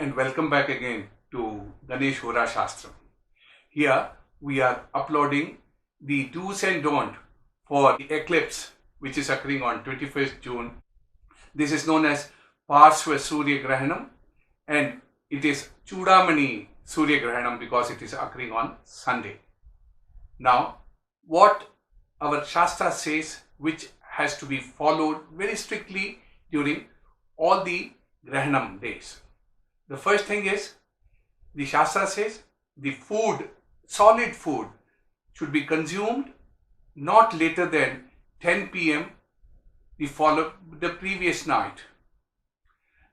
and welcome back again to Ganesh Hora Shastram. Here we are uploading the do's and don'ts for the eclipse which is occurring on 21st June. This is known as Parshva Surya Grahanam and it is Chudamani Surya Grahanam because it is occurring on Sunday. Now, what our Shastra says which has to be followed very strictly during all the Grahanam days. The first thing is, the Shastra says the food, solid food, should be consumed not later than 10 p.m. the previous night.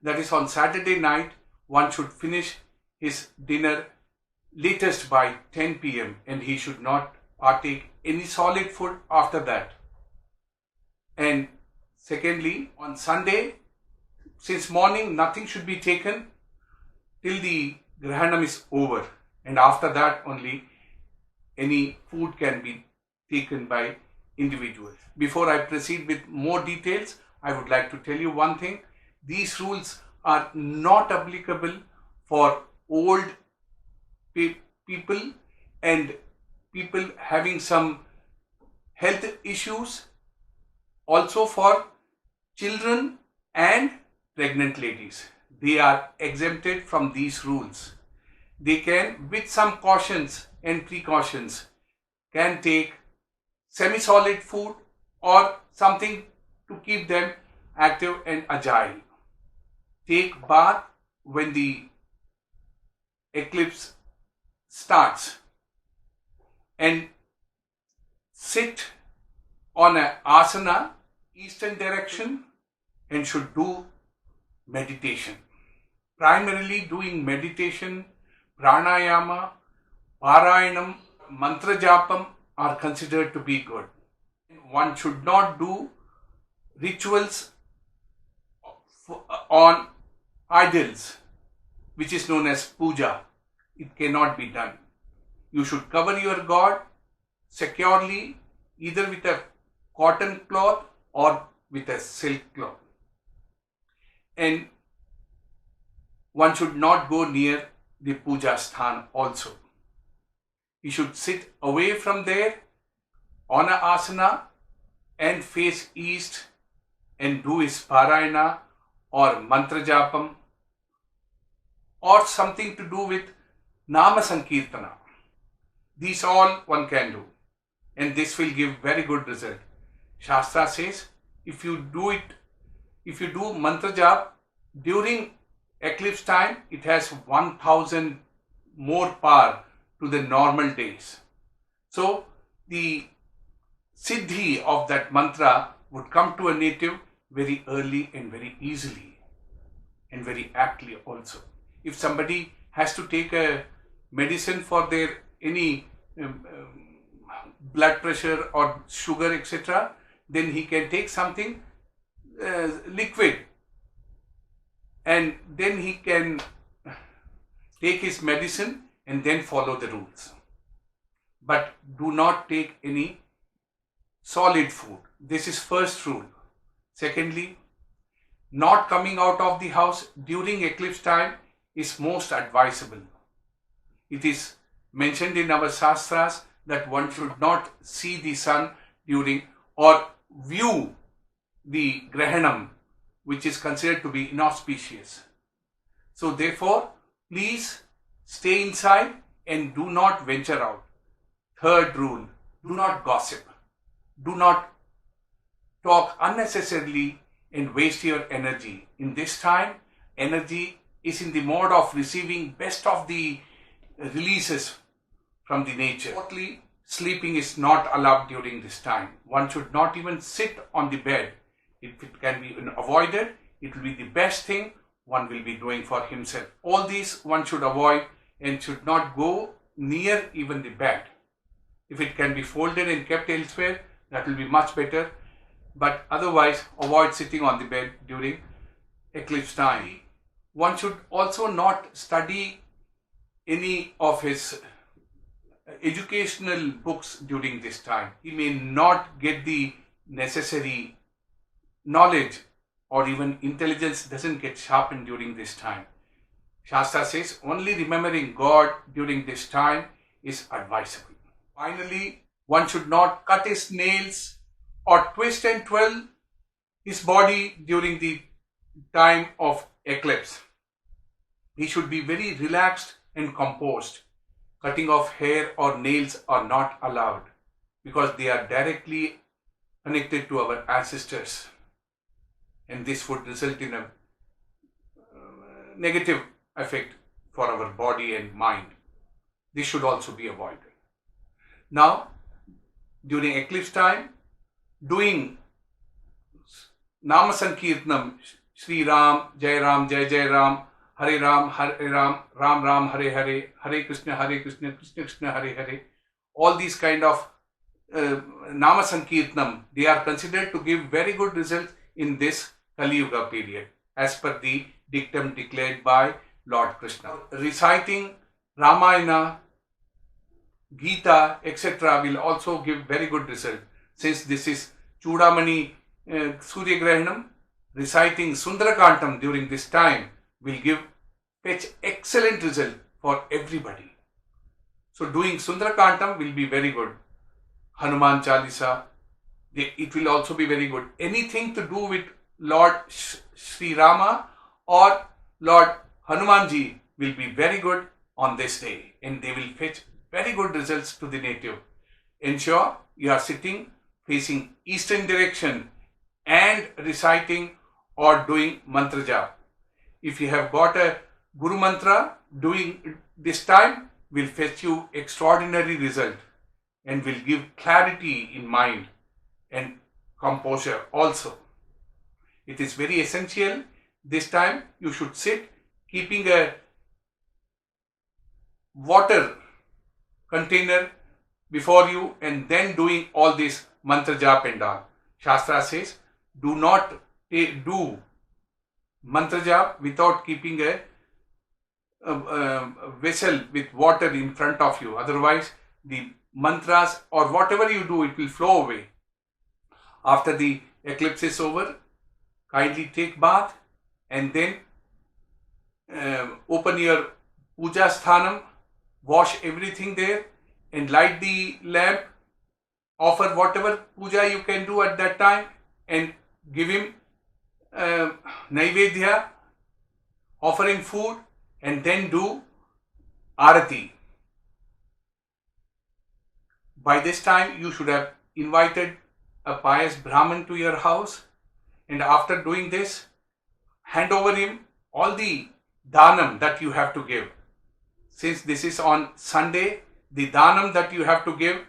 That is, on Saturday night, one should finish his dinner latest by 10 p.m. and he should not partake any solid food after that. And secondly, on Sunday, since morning nothing should be taken till the Grahanam is over, and after that only any food can be taken by individuals. Before I proceed with more details, I would like to tell you one thing. These rules are not applicable for old people and people having some health issues, also for children and pregnant ladies. They are exempted from these rules. They can, with some cautions and precautions, can take semi-solid food or something to keep them active and agile. Take bath when the eclipse starts and sit on an asana, eastern direction, and should do meditation. Primarily doing meditation, pranayama, parayanam, mantra japam are considered to be good. One should not do rituals on idols, which is known as puja. It cannot be done. You should cover your God securely, either with a cotton cloth or with a silk cloth. And one should not go near the puja sthan also. He should sit away from there on a asana and face east and do his parayana or mantra japam or something to do with nama sankirtana. These all one can do, and this will give very good result. Shastra says if you do mantra jap during eclipse time, it has 1000 more power to the normal days. So the siddhi of that mantra would come to a native very early and very easily and very aptly also. If somebody has to take a medicine for their any blood pressure or sugar, etc., then he can take something liquid and then he can take his medicine and then follow the rules. But do not take any solid food. This is first rule. Secondly, not coming out of the house during eclipse time is most advisable. It is mentioned in our Shastras that one should not see the sun during or view the Grahanam, which is considered to be inauspicious. So therefore, please stay inside and do not venture out. Third rule, do not gossip. Do not talk unnecessarily and waste your energy. In this time, energy is in the mode of receiving best of the releases from the nature. Fourthly, sleeping is not allowed during this time. One should not even sit on the bed. If it can be avoided, it will be the best thing one will be doing for himself. All these one should avoid and should not go near even the bed. If it can be folded and kept elsewhere, that will be much better. But otherwise, avoid sitting on the bed during eclipse time. One should also not study any of his educational books during this time. He may not get the necessary knowledge or even intelligence doesn't get sharpened during this time. Shastra says only remembering God during this time is advisable. Finally, one should not cut his nails or twist and twirl his body during the time of eclipse. He should be very relaxed and composed. Cutting off hair or nails are not allowed because they are directly connected to our ancestors, and this would result in a negative effect for our body and mind. This should also be avoided. Now, during eclipse time, doing Nama Sankirtanam, Sri Ram, Jai Ram, Jai Jai Ram, Hare Ram, Ram Ram, Hare Hare, Hare Krishna, Krishna Krishna, Hare Hare. All these kind of Nama Sankirtanam, they are considered to give very good results in this Kali Yuga period, as per the dictum declared by Lord Krishna. Reciting Ramayana, Gita, etc. will also give very good result. Since this is Chudamani Surya Grahanam, reciting Sundarakantam during this time will fetch excellent result for everybody. So doing Sundarakantam will be very good. Hanuman Chalisa, it will also be very good. Anything to do with Lord Sri Rama or Lord Hanumanji will be very good on this day, and they will fetch very good results to the native. Ensure you are sitting facing eastern direction and reciting or doing mantra jap. If you have got a Guru mantra, doing this time will fetch you extraordinary result and will give clarity in mind and composure also. It is very essential this time you should sit keeping a water container before you and then doing all this mantra jap and all. Shastra says do not do mantra jap without keeping a vessel with water in front of you. Otherwise the mantras or whatever you do, it will flow away. After the eclipse is over, kindly take bath and then open your puja sthanam, wash everything there and light the lamp, offer whatever puja you can do at that time and give him naivedya, offering food, and then do arati. By this time you should have invited a pious Brahmin to your house, and after doing this, hand over him all the dhanam that you have to give. Since this is on Sunday, the dhanam that you have to give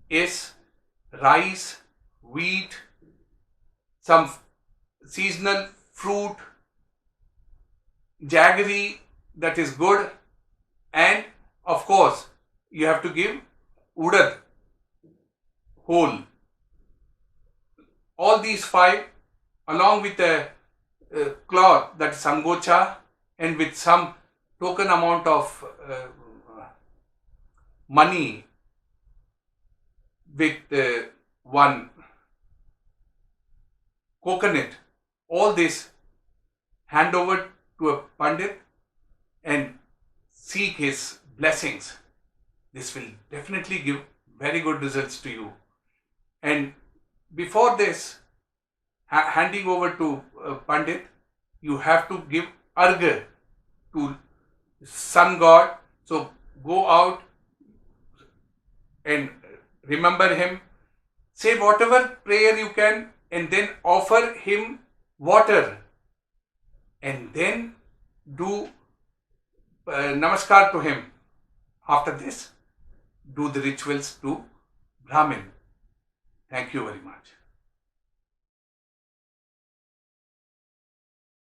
is rice, wheat, some seasonal fruit, jaggery that is good, and of course you have to give udad whole. All these five along with a cloth, that is sangocha, and with some token amount of money, with one coconut, all this hand over to a pandit and seek his blessings. This will definitely give very good results to you. And before this, handing over to pandit, you have to give argha to sun god. So go out and remember him, say whatever prayer you can, and then offer him water, and then do namaskar to him. After this, do the rituals to Brahmin. Thank you very much.